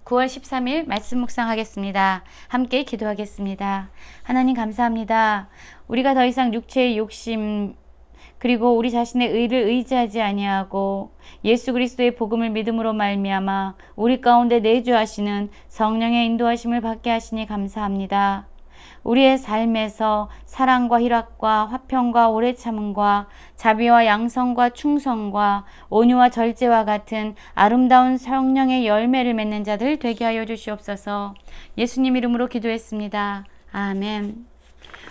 9월 13일 말씀 묵상하겠습니다. 함께 기도하겠습니다. 하나님 감사합니다. 우리가 더 이상 육체의 욕심 그리고 우리 자신의 의를 의지하지 아니하고 예수 그리스도의 복음을 믿음으로 말미암아 우리 가운데 내주하시는 성령의 인도하심을 받게 하시니 감사합니다. 우리의 삶에서 사랑과 희락과 화평과 오래 참음과 자비와 양성과 충성과 온유와 절제와 같은 아름다운 성령의 열매를 맺는 자들 되게 하여 주시옵소서. 예수님 이름으로 기도했습니다. 아멘.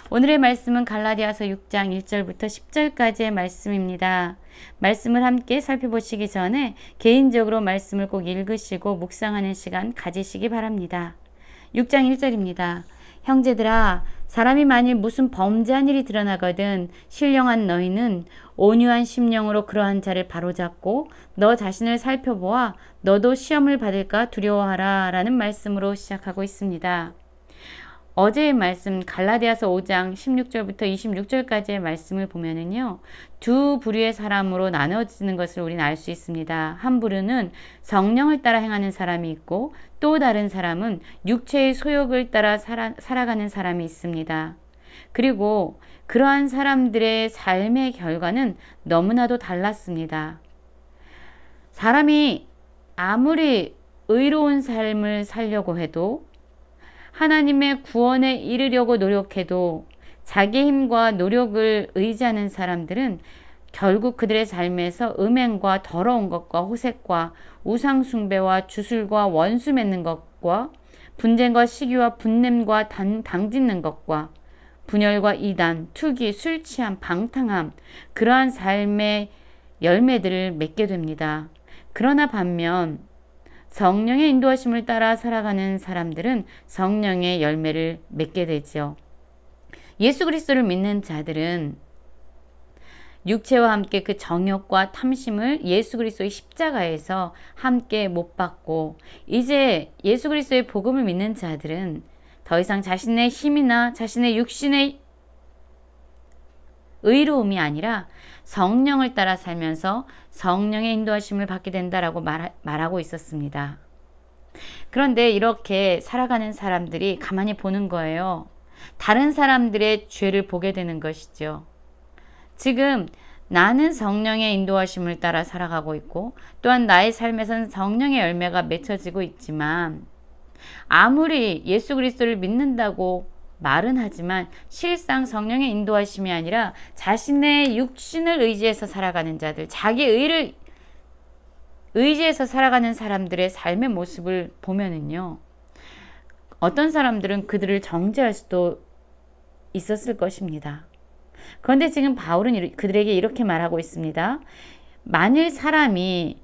오늘의 말씀은 갈라디아서 6장 1절부터 10절까지의 말씀입니다. 말씀을 함께 살펴보시기 전에 개인적으로 말씀을 꼭 읽으시고 묵상하는 시간 가지시기 바랍니다. 6장 1절입니다. 형제들아, 사람이 만일 무슨 범죄한 일이 드러나거든 신령한 너희는 온유한 심령으로 그러한 자를 바로잡고 너 자신을 살펴보아 너도 시험을 받을까 두려워하라 라는 말씀으로 시작하고 있습니다. 어제의 말씀 갈라디아서 5장 16절부터 26절까지의 말씀을 보면은요, 두 부류의 사람으로 나눠지는 것을 우리는 알 수 있습니다. 한 부류는 성령을 따라 행하는 사람이 있고 또 다른 사람은 육체의 소욕을 따라 살아가는 사람이 있습니다. 그리고 그러한 사람들의 삶의 결과는 너무나도 달랐습니다. 사람이 아무리 의로운 삶을 살려고 해도 하나님의 구원에 이르려고 노력해도 자기 힘과 노력을 의지하는 사람들은 결국 그들의 삶에서 음행과 더러운 것과 호색과 우상숭배와 주술과 원수 맺는 것과 분쟁과 시기와 분냄과 당짓는 것과 분열과 이단, 투기, 술 취함, 방탕함 그러한 삶의 열매들을 맺게 됩니다. 그러나 반면 성령의 인도하심을 따라 살아가는 사람들은 성령의 열매를 맺게 되죠. 예수 그리스도를 믿는 자들은 육체와 함께 그 정욕과 탐심을 예수 그리스도의 십자가에서 함께 못 받고 이제 예수 그리스도의 복음을 믿는 자들은 더 이상 자신의 힘이나 자신의 육신의 의로움이 아니라 성령을 따라 살면서 성령의 인도하심을 받게 된다라고 말하고 있었습니다. 그런데 이렇게 살아가는 사람들이 가만히 보는 거예요. 다른 사람들의 죄를 보게 되는 것이죠. 지금 나는 성령의 인도하심을 따라 살아가고 있고 또한 나의 삶에서는 성령의 열매가 맺혀지고 있지만 아무리 예수 그리스도를 믿는다고 말은 하지만 실상 성령의 인도하심이 아니라 자신의 육신을 의지해서 살아가는 자들, 자기 의를 의지해서 살아가는 사람들의 삶의 모습을 보면은요, 어떤 사람들은 그들을 정죄할 수도 있었을 것입니다. 그런데 지금 바울은 그들에게 이렇게 말하고 있습니다. 만일 사람이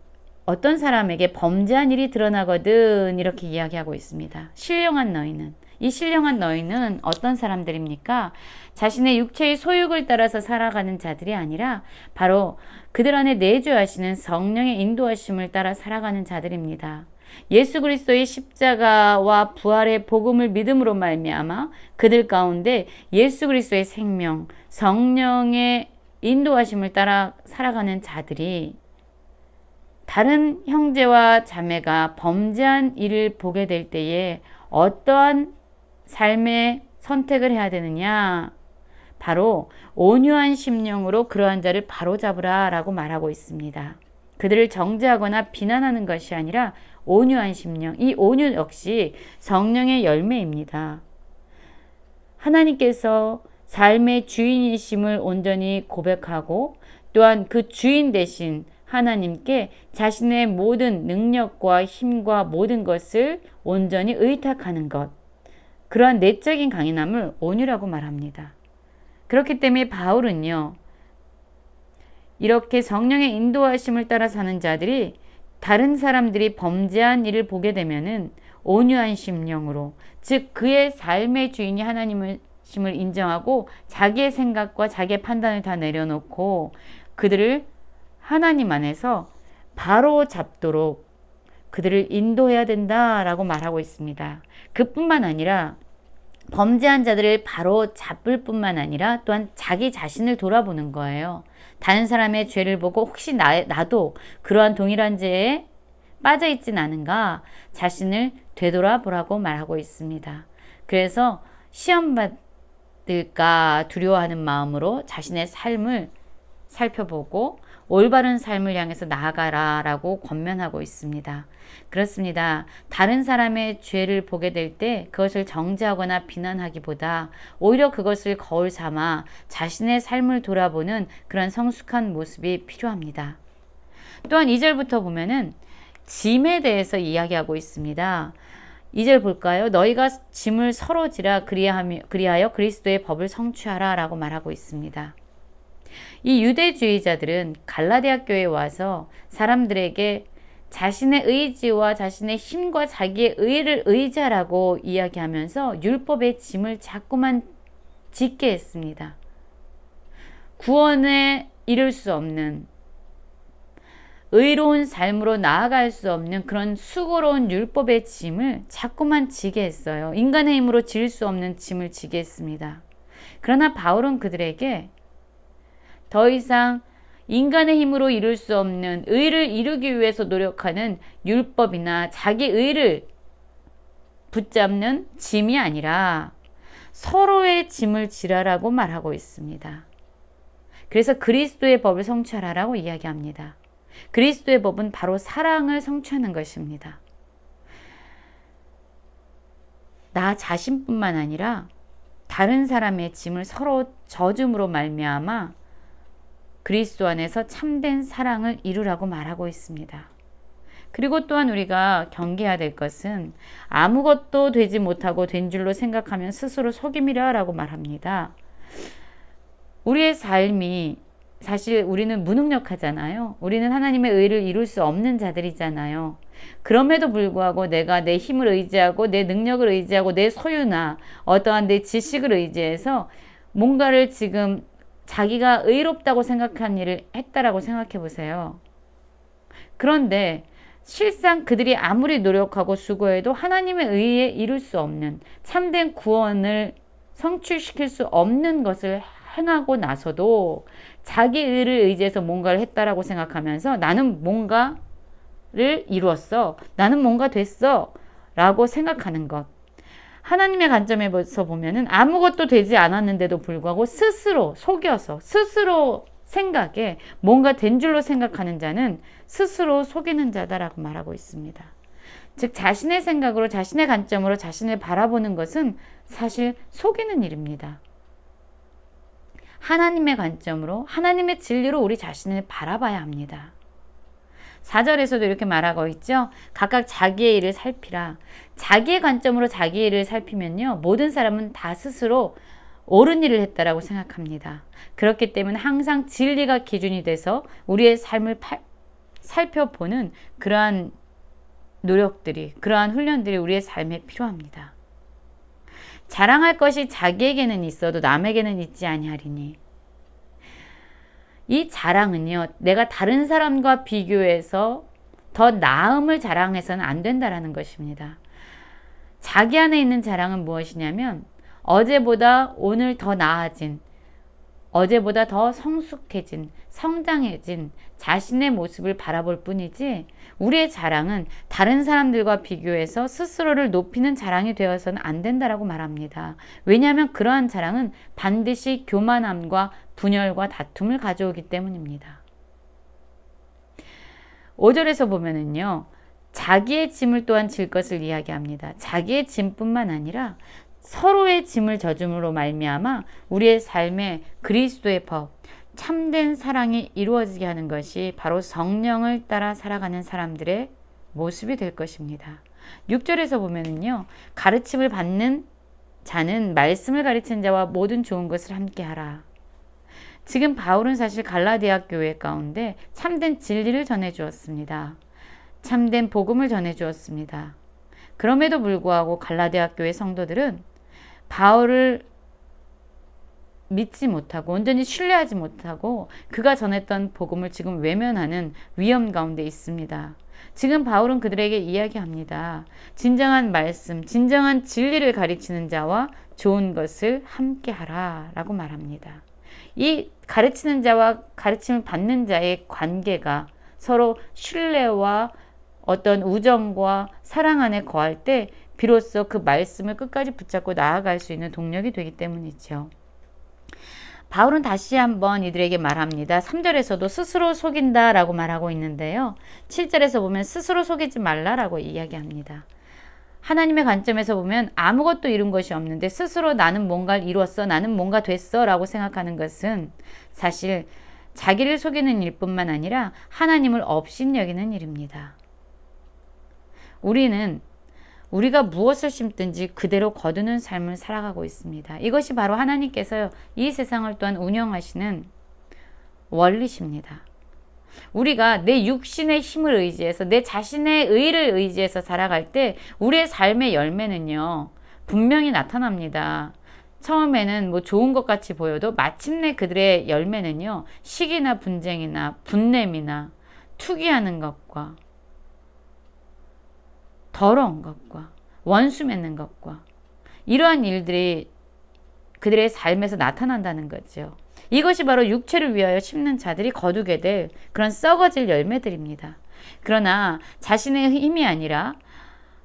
어떤 사람에게 범죄한 일이 드러나거든 이렇게 이야기하고 있습니다. 신령한 너희는, 이 신령한 너희는 어떤 사람들입니까? 자신의 육체의 소욕을 따라서 살아가는 자들이 아니라 바로 그들 안에 내주하시는 성령의 인도하심을 따라 살아가는 자들입니다. 예수 그리스도의 십자가와 부활의 복음을 믿음으로 말미암아 그들 가운데 예수 그리스도의 생명, 성령의 인도하심을 따라 살아가는 자들이 다른 형제와 자매가 범죄한 일을 보게 될 때에 어떠한 삶의 선택을 해야 되느냐? 바로 온유한 심령으로 그러한 자를 바로잡으라 라고 말하고 있습니다. 그들을 정죄하거나 비난하는 것이 아니라 온유한 심령, 이 온유 역시 성령의 열매입니다. 하나님께서 삶의 주인이심을 온전히 고백하고 또한 그 주인 대신 하나님께 자신의 모든 능력과 힘과 모든 것을 온전히 의탁하는 것, 그러한 내적인 강인함을 온유라고 말합니다. 그렇기 때문에 바울은요, 이렇게 성령의 인도하심을 따라 사는 자들이 다른 사람들이 범죄한 일을 보게 되면은 온유한 심령으로, 즉 그의 삶의 주인이 하나님을 인정하고 자기의 생각과 자기의 판단을 다 내려놓고 그들을 하나님 안에서 바로 잡도록 그들을 인도해야 된다라고 말하고 있습니다. 그뿐만 아니라 범죄한 자들을 바로 잡을 뿐만 아니라 또한 자기 자신을 돌아보는 거예요. 다른 사람의 죄를 보고 혹시 나도 그러한 동일한 죄에 빠져있진 않은가 자신을 되돌아보라고 말하고 있습니다. 그래서 시험 받을까 두려워하는 마음으로 자신의 삶을 살펴보고 올바른 삶을 향해서 나아가라 라고 권면하고 있습니다. 그렇습니다. 다른 사람의 죄를 보게 될 때 그것을 정죄하거나 비난하기보다 오히려 그것을 거울 삼아 자신의 삶을 돌아보는 그런 성숙한 모습이 필요합니다. 또한 2절부터 보면은 짐에 대해서 이야기하고 있습니다. 2절 볼까요? 너희가 짐을 서로 지라 그리하여 그리스도의 법을 성취하라 라고 말하고 있습니다. 이 유대주의자들은 갈라디아 교회에 와서 사람들에게 자신의 의지와 자신의 힘과 자기의 의를 의지하라고 이야기하면서 율법의 짐을 자꾸만 짓게 했습니다. 구원에 이를 수 없는, 의로운 삶으로 나아갈 수 없는 그런 수고로운 율법의 짐을 자꾸만 지게 했어요. 인간의 힘으로 질 수 없는 짐을 지게 했습니다. 그러나 바울은 그들에게 더 이상 인간의 힘으로 이룰 수 없는 의를 이루기 위해서 노력하는 율법이나 자기 의를 붙잡는 짐이 아니라 서로의 짐을 지라라고 말하고 있습니다. 그래서 그리스도의 법을 성취하라고 이야기합니다. 그리스도의 법은 바로 사랑을 성취하는 것입니다. 나 자신뿐만 아니라 다른 사람의 짐을 서로 져줌으로 말미암아 그리스도 안에서 참된 사랑을 이루라고 말하고 있습니다. 그리고 또한 우리가 경계해야 될 것은 아무것도 되지 못하고 된 줄로 생각하면 스스로 속임이라 라고 말합니다. 우리의 삶이 사실 우리는 무능력하잖아요. 우리는 하나님의 의를 이룰 수 없는 자들이잖아요. 그럼에도 불구하고 내가 내 힘을 의지하고 내 능력을 의지하고 내 소유나 어떠한 내 지식을 의지해서 뭔가를 지금 자기가 의롭다고 생각한 일을 했다라고 생각해 보세요. 그런데 실상 그들이 아무리 노력하고 수고해도 하나님의 의에 이룰 수 없는 참된 구원을 성취시킬 수 없는 것을 행하고 나서도 자기 의를 의지해서 뭔가를 했다라고 생각하면서 나는 뭔가를 이루었어. 나는 뭔가 됐어. 라고 생각하는 것. 하나님의 관점에서 보면은 아무것도 되지 않았는데도 불구하고 스스로 속여서 스스로 생각에 뭔가 된 줄로 생각하는 자는 스스로 속이는 자다라고 말하고 있습니다. 즉 자신의 생각으로 자신의 관점으로 자신을 바라보는 것은 사실 속이는 일입니다. 하나님의 관점으로 하나님의 진리로 우리 자신을 바라봐야 합니다. 4절에서도 이렇게 말하고 있죠. 각각 자기의 일을 살피라. 자기의 관점으로 자기의 일을 살피면요. 모든 사람은 다 스스로 옳은 일을 했다라고 생각합니다. 그렇기 때문에 항상 진리가 기준이 돼서 우리의 삶을 살펴보는 그러한 노력들이, 그러한 훈련들이 우리의 삶에 필요합니다. 자랑할 것이 자기에게는 있어도 남에게는 있지 아니하리니. 이 자랑은요, 내가 다른 사람과 비교해서 더 나음을 자랑해서는 안 된다라는 것입니다. 자기 안에 있는 자랑은 무엇이냐면 어제보다 오늘 더 나아진, 어제보다 더 성숙해진, 성장해진 자신의 모습을 바라볼 뿐이지 우리의 자랑은 다른 사람들과 비교해서 스스로를 높이는 자랑이 되어서는 안 된다라고 말합니다. 왜냐하면 그러한 자랑은 반드시 교만함과 분열과 다툼을 가져오기 때문입니다. 5절에서 보면은요. 자기의 짐을 또한 질 것을 이야기합니다. 자기의 짐뿐만 아니라 서로의 짐을 져줌으로 말미암아 우리의 삶에 그리스도의 법, 참된 사랑이 이루어지게 하는 것이 바로 성령을 따라 살아가는 사람들의 모습이 될 것입니다. 6절에서 보면은요. 가르침을 받는 자는 말씀을 가르치는 자와 모든 좋은 것을 함께 하라. 지금 바울은 사실 갈라디아 교회 가운데 참된 진리를 전해 주었습니다. 참된 복음을 전해 주었습니다. 그럼에도 불구하고 갈라디아 교회 성도들은 바울을 믿지 못하고 온전히 신뢰하지 못하고 그가 전했던 복음을 지금 외면하는 위험 가운데 있습니다. 지금 바울은 그들에게 이야기합니다. 진정한 말씀, 진정한 진리를 가르치는 자와 좋은 것을 함께 하라 라고 말합니다. 이 가르치는 자와 가르침을 받는 자의 관계가 서로 신뢰와 어떤 우정과 사랑 안에 거할 때 비로소 그 말씀을 끝까지 붙잡고 나아갈 수 있는 동력이 되기 때문이죠. 바울은 다시 한번 이들에게 말합니다. 3절에서도 스스로 속인다라고 말하고 있는데요. 7절에서 보면 스스로 속이지 말라라고 이야기합니다. 하나님의 관점에서 보면 아무것도 이룬 것이 없는데 스스로 나는 뭔가를 이뤘어, 나는 뭔가 됐어 라고 생각하는 것은 사실 자기를 속이는 일뿐만 아니라 하나님을 업신여기는 일입니다. 우리가 무엇을 심든지 그대로 거두는 삶을 살아가고 있습니다. 이것이 바로 하나님께서 이 세상을 또한 운영하시는 원리십니다. 우리가 내 육신의 힘을 의지해서 내 자신의 의를 의지해서 살아갈 때 우리의 삶의 열매는요 분명히 나타납니다. 처음에는 뭐 좋은 것 같이 보여도 마침내 그들의 열매는요 시기나 분쟁이나 분냄이나 투기하는 것과 더러운 것과 원수 맺는 것과 이러한 일들이 그들의 삶에서 나타난다는 거죠. 이것이 바로 육체를 위하여 심는 자들이 거두게 될 그런 썩어질 열매들입니다. 그러나 자신의 힘이 아니라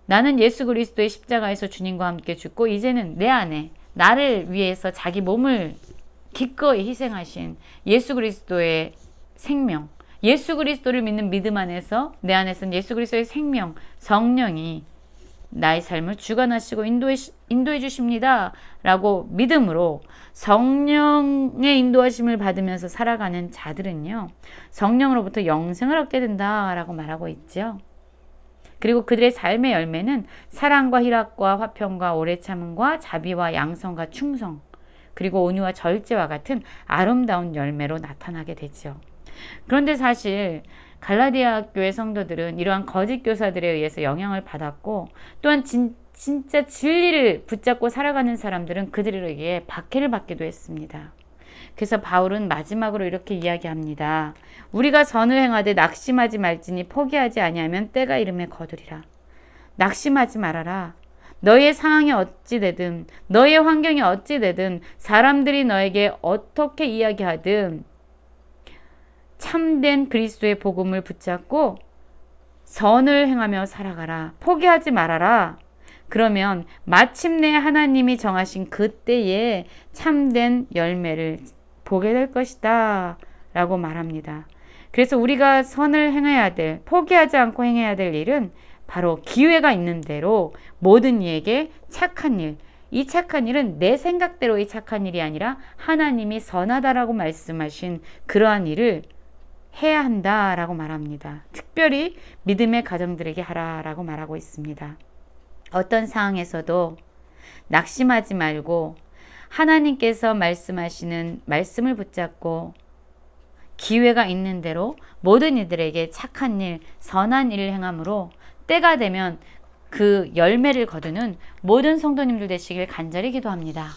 나는 예수 그리스도의 십자가에서 주님과 함께 죽고 이제는 내 안에 나를 위해서 자기 몸을 기꺼이 희생하신 예수 그리스도의 생명, 예수 그리스도를 믿는 믿음 안에서 내 안에서는 예수 그리스도의 생명, 성령이 나의 삶을 주관하시고 인도해 주십니다 라고 믿음으로 성령의 인도하심을 받으면서 살아가는 자들은요 성령으로부터 영생을 얻게 된다라고 말하고 있죠. 그리고 그들의 삶의 열매는 사랑과 희락과 화평과 오래 참음과 자비와 양성과 충성 그리고 온유와 절제와 같은 아름다운 열매로 나타나게 되죠. 그런데 사실 갈라디아 교회 성도들은 이러한 거짓 교사들에 의해서 영향을 받았고 또한 진짜 진리를 붙잡고 살아가는 사람들은 그들에게 박해를 받기도 했습니다. 그래서 바울은 마지막으로 이렇게 이야기합니다. 우리가 선을 행하되 낙심하지 말지니 포기하지 아니하면 때가 이름에 거두리라. 낙심하지 말아라. 너의 상황이 어찌 되든 너의 환경이 어찌 되든 사람들이 너에게 어떻게 이야기하든 참된 그리스도의 복음을 붙잡고 선을 행하며 살아가라. 포기하지 말아라. 그러면 마침내 하나님이 정하신 그때에 참된 열매를 보게 될 것이다 라고 말합니다. 그래서 우리가 선을 행해야 될, 포기하지 않고 행해야 될 일은 바로 기회가 있는 대로 모든 이에게 착한 일, 이 착한 일은 내 생각대로의 착한 일이 아니라 하나님이 선하다라고 말씀하신 그러한 일을 해야 한다라고 말합니다. 특별히 믿음의 가정들에게 하라라고 말하고 있습니다. 어떤 상황에서도 낙심하지 말고 하나님께서 말씀하시는 말씀을 붙잡고 기회가 있는 대로 모든 이들에게 착한 일, 선한 일을 행함으로 때가 되면 그 열매를 거두는 모든 성도님들 되시길 간절히 기도합니다.